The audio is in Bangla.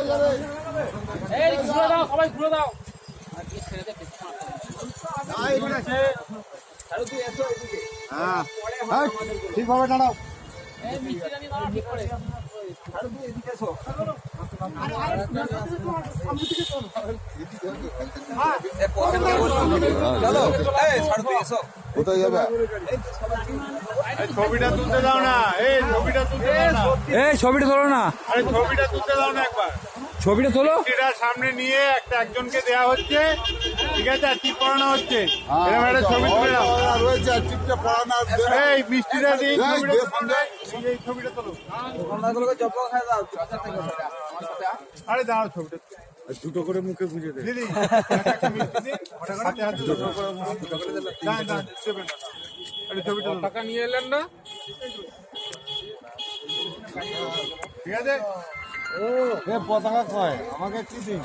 এই ঘুরে দাও, সবাই ঘুরে দাও। হ্যাঁ ঠিকভাবে দাঁড়াও। এই মিষ্টিটা নিয়ে দাঁড়াও ঠিক করে। কোথায় যাবে? ছবিটা তুলতে দাও না, এই ছবিটা তুলতে দাও না, এই ছবিটা তোলো না, আরে ছবিটা তুলতে দাও না একবার। ছবিটা তোলো। এটা সামনে নিয়ে একজনকে দেয়া হচ্ছে, ঠিক আছে, আর টিপ পড়ানো হচ্ছে। এরকম একটা ছবি তুলে দাও। রয়েছে আর টিপটা পড়ানো আর দেবে। এই মিষ্টিটা দিয়ে এই ছবিটা দে তুলে ফোন দাও। দে। এই ছবিটা তোলো। আরে দাঁড়াও, ছবিটা দুটো করে মুখে গুঁজে দে। দিদি একটা মিষ্টি দিন, হাতে হাতে দুটো করে দাঁড়ান, দেবেন না। আরে ছবিটা তোলো। টাকা নিয়ে এলেন না? ঠিক আছে। পতাকা কয় আমাকে কি দিন?